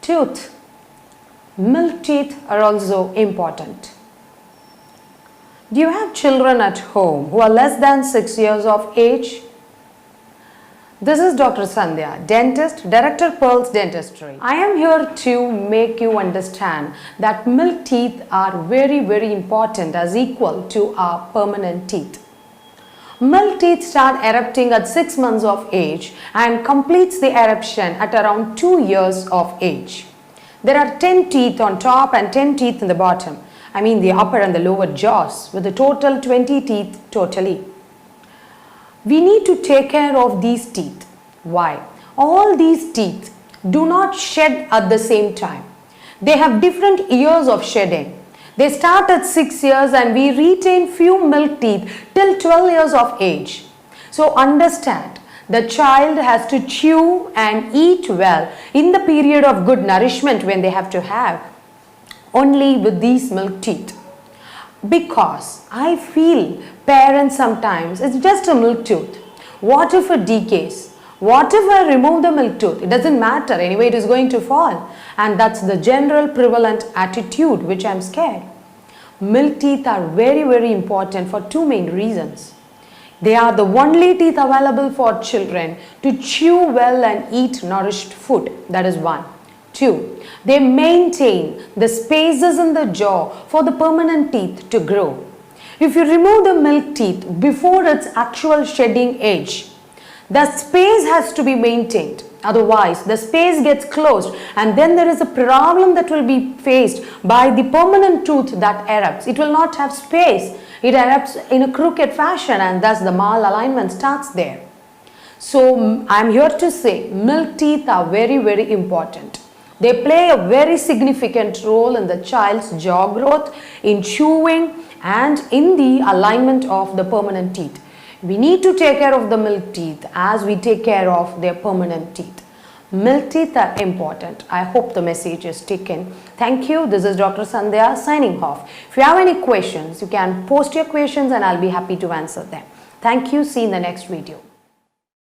Tooth. Milk teeth are also important. Do you have children at home who are less than 6 years of age? This is Dr. Sandhya, dentist, Director Pearls Dentistry. I am here to make you understand that milk teeth are very important as equal to our permanent teeth. Milk teeth start erupting at 6 months of age and completes the eruption at around 2 years of age. There are 10 teeth on top and 10 teeth in the bottom. I mean the upper and the lower jaws, with a total 20 teeth totally. We need to take care of these teeth. Why? All these teeth do not shed at the same time. They have different years of shedding. They start at 6 years and we retain few milk teeth till 12 years of age. So understand, the child has to chew and eat well in the period of good nourishment when they have to have only with these milk teeth. Because I feel parents sometimes, it's just a milk tooth. What if it decays? What if I remove the milk tooth? It doesn't matter, anyway it is going to fall. And that's the general prevalent attitude which I'm scared. Milk teeth are very important for two main reasons. They are the only teeth available for children to chew well and eat nourished food. That is one. Two, they maintain the spaces in the jaw for the permanent teeth to grow. If you remove the milk teeth before its actual shedding age, the space has to be maintained. Otherwise, the space gets closed and then there is a problem that will be faced by the permanent tooth that erupts. It will not have space. It erupts in a crooked fashion and thus the malalignment starts there. So, I am here to say milk teeth are very important. They play a very significant role in the child's jaw growth, in chewing and in the alignment of the permanent teeth. We need to take care of the milk teeth as we take care of their permanent teeth. Milk teeth are important. I hope the message is taken. Thank you. This is Dr. Sandhya signing off. If you have any questions, you can post your questions and I'll be happy to answer them. Thank you. See you in the next video.